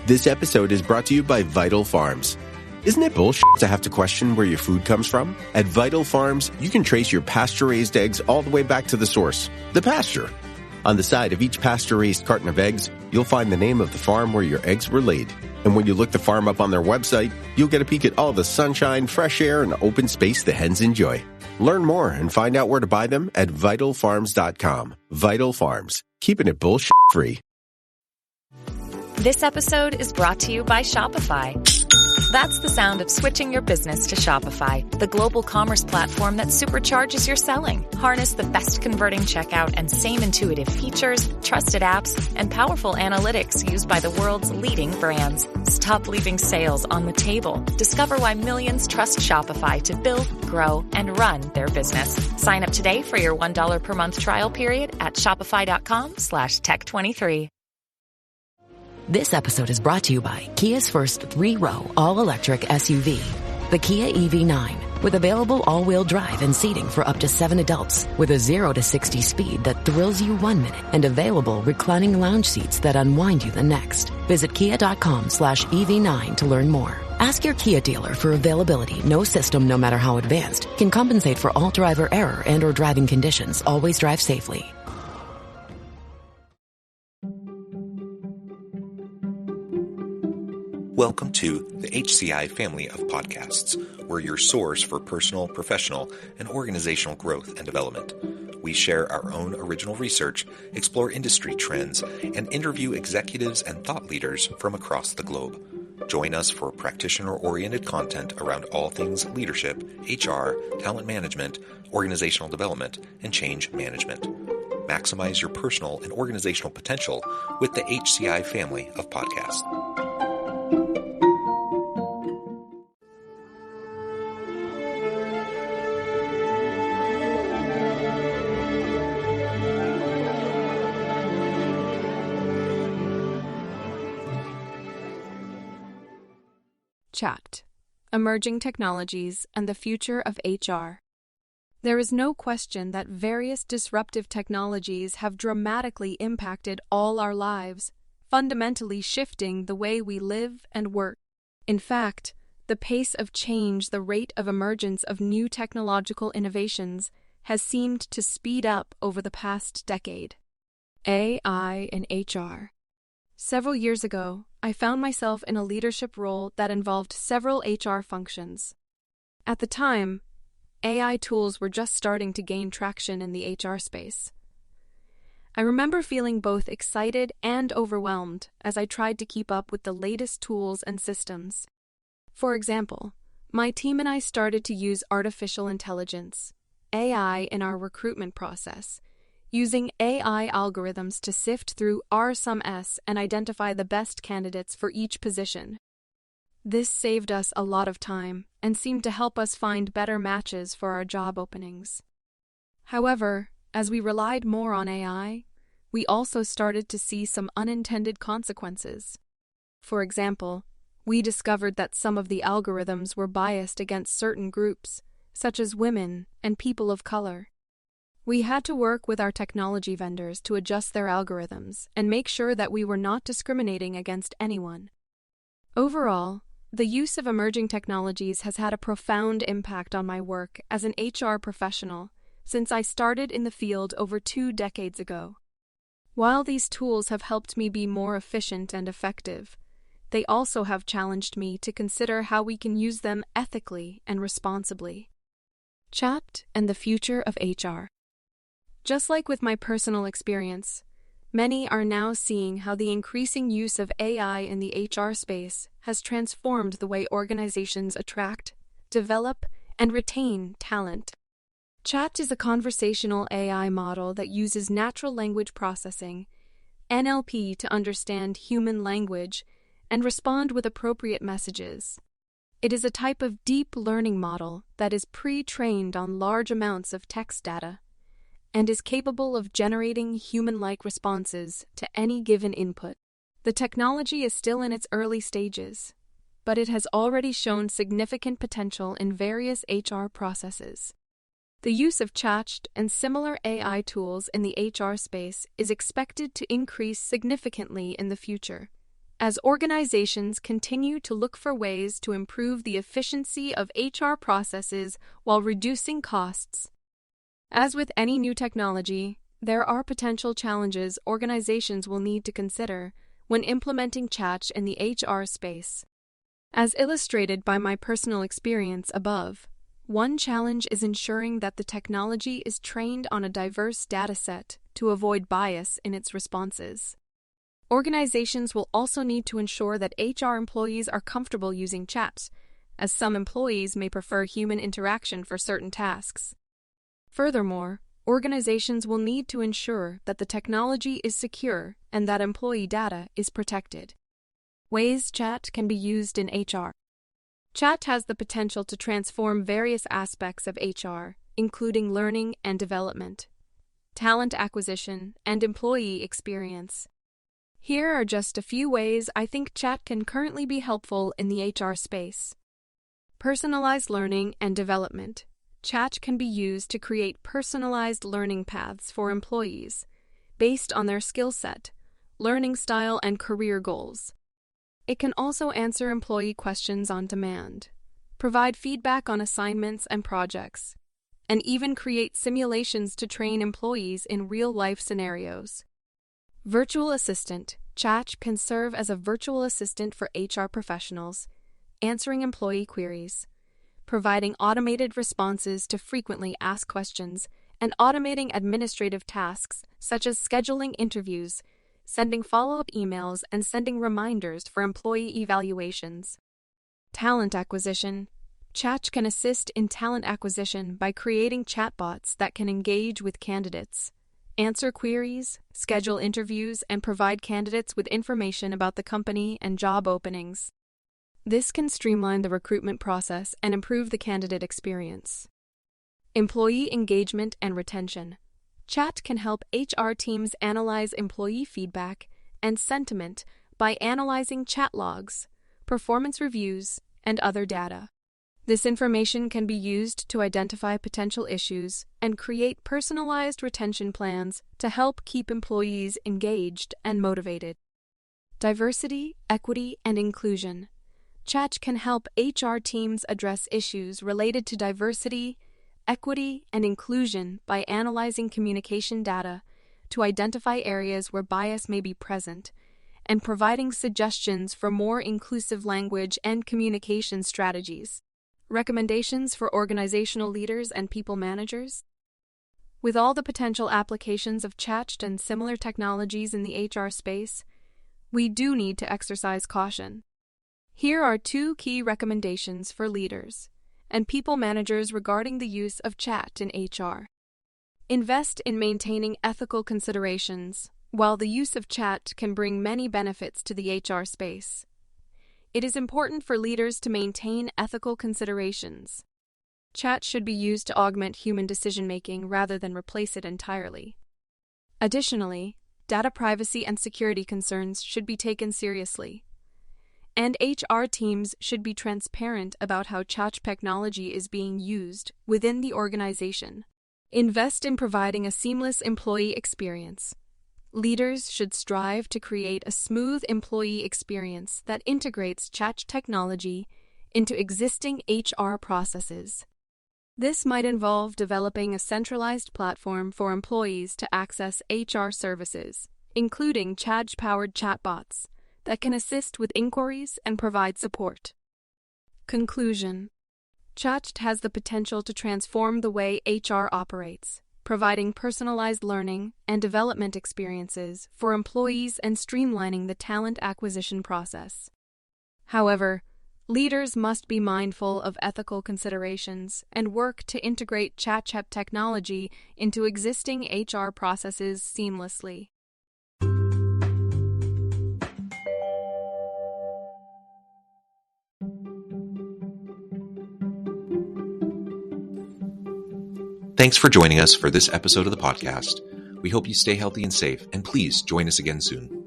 This episode is brought to you by Vital Farms. Isn't it bullshit to have to question where your food comes from? At Vital Farms, you can trace your pasture-raised eggs all the way back to the source, the pasture. On the side of each pasture-raised carton of eggs, you'll find the name of the farm where your eggs were laid. And when you look the farm up on their website, you'll get a peek at all the sunshine, fresh air, and open space the hens enjoy. Learn more and find out where to buy them at vitalfarms.com. Vital Farms, keeping it bullshit free. This episode is brought to you by Shopify. That's the sound of switching your business to Shopify, the global commerce platform that supercharges your selling. Harness the best converting checkout and same intuitive features, trusted apps, and powerful analytics used by the world's leading brands. Stop leaving sales on the table. Discover why millions trust Shopify to build, grow, and run their business. Sign up today for your $1 per month trial period at shopify.com/tech23. This episode is brought to you by Kia's first 3-row all-electric SUV, the Kia EV9, with available all-wheel drive and seating for up to 7 adults, with a 0 to 60 speed that thrills you 1 minute and available reclining lounge seats that unwind you the next. Visit kia.com/EV9 to learn more. Ask your Kia dealer for availability. No system, no matter how advanced, can compensate for all driver error and or driving conditions. Always drive safely. Welcome to the HCI family of podcasts. We're your source for personal, professional, and organizational growth and development. We share our own original research, explore industry trends, and interview executives and thought leaders from across the globe. Join us for practitioner-oriented content around all things leadership, HR, talent management, organizational development, and change management. Maximize your personal and organizational potential with the HCI family of podcasts. Chat: Emerging Technologies and the Future of HR. There is no question that various disruptive technologies have dramatically impacted all our lives, fundamentally shifting the way we live and work. In fact, the pace of change, the rate of emergence of new technological innovations, has seemed to speed up over the past decade. AI in HR. Several years ago, I found myself in a leadership role that involved several HR functions. At the time, AI tools were just starting to gain traction in the HR space. I remember feeling both excited and overwhelmed as I tried to keep up with the latest tools and systems. For example, my team and I started to use artificial intelligence, AI, in our recruitment process, using AI algorithms to sift through R-sum-S and identify the best candidates for each position. This saved us a lot of time and seemed to help us find better matches for our job openings. However, as we relied more on AI, we also started to see some unintended consequences. For example, we discovered that some of the algorithms were biased against certain groups, such as women and people of color. We had to work with our technology vendors to adjust their algorithms and make sure that we were not discriminating against anyone. Overall, the use of emerging technologies has had a profound impact on my work as an HR professional since I started in the field over 2 decades ago. While these tools have helped me be more efficient and effective, they also have challenged me to consider how we can use them ethically and responsibly. Chat and the future of HR. Just like with my personal experience, many are now seeing how the increasing use of AI in the HR space has transformed the way organizations attract, develop, and retain talent. Chat is a conversational AI model that uses natural language processing, NLP, to understand human language and respond with appropriate messages. It is a type of deep learning model that is pre-trained on large amounts of text data and is capable of generating human-like responses to any given input. The technology is still in its early stages, but it has already shown significant potential in various HR processes. The use of chat and similar AI tools in the HR space is expected to increase significantly in the future, as organizations continue to look for ways to improve the efficiency of HR processes while reducing costs. As with any new technology, there are potential challenges organizations will need to consider when implementing chat in the HR space. As illustrated by my personal experience above, one challenge is ensuring that the technology is trained on a diverse dataset to avoid bias in its responses. Organizations will also need to ensure that HR employees are comfortable using chat, as some employees may prefer human interaction for certain tasks. Furthermore, organizations will need to ensure that the technology is secure and that employee data is protected. Ways chat can be used in HR. Chat has the potential to transform various aspects of HR, including learning and development, talent acquisition, and employee experience. Here are just a few ways I think chat can currently be helpful in the HR space. Personalized learning and development. Chat can be used to create personalized learning paths for employees based on their skill set, learning style, and career goals. It can also answer employee questions on demand, provide feedback on assignments and projects, and even create simulations to train employees in real-life scenarios. Virtual assistant. Chat can serve as a virtual assistant for HR professionals, answering employee queries, providing automated responses to frequently asked questions, and automating administrative tasks such as scheduling interviews, sending follow-up emails, and sending reminders for employee evaluations. Talent acquisition. Chat can assist in talent acquisition by creating chatbots that can engage with candidates, answer queries, schedule interviews, and provide candidates with information about the company and job openings. This can streamline the recruitment process and improve the candidate experience. Employee engagement and retention. Chat can help HR teams analyze employee feedback and sentiment by analyzing chat logs, performance reviews, and other data. This information can be used to identify potential issues and create personalized retention plans to help keep employees engaged and motivated. Diversity, equity, and inclusion. Chat can help HR teams address issues related to diversity, equity, and inclusion by analyzing communication data to identify areas where bias may be present and providing suggestions for more inclusive language and communication strategies. Recommendations for organizational leaders and people managers. With all the potential applications of chat and similar technologies in the HR space, we do need to exercise caution. Here are 2 key recommendations for leaders and people managers regarding the use of chat in HR. Invest in maintaining ethical considerations. While the use of chat can bring many benefits to the HR space, it is important for leaders to maintain ethical considerations. Chat should be used to augment human decision-making rather than replace it entirely. Additionally, data privacy and security concerns should be taken seriously, and HR teams should be transparent about how chat technology is being used within the organization. Invest in providing a seamless employee experience. Leaders should strive to create a smooth employee experience that integrates chat technology into existing HR processes. This might involve developing a centralized platform for employees to access HR services, including chat-powered chatbots that can assist with inquiries and provide support. Conclusion. Chat has the potential to transform the way HR operates, providing personalized learning and development experiences for employees and streamlining the talent acquisition process. However, leaders must be mindful of ethical considerations and work to integrate chat technology into existing HR processes seamlessly. Thanks for joining us for this episode of the podcast. We hope you stay healthy and safe, and please join us again soon.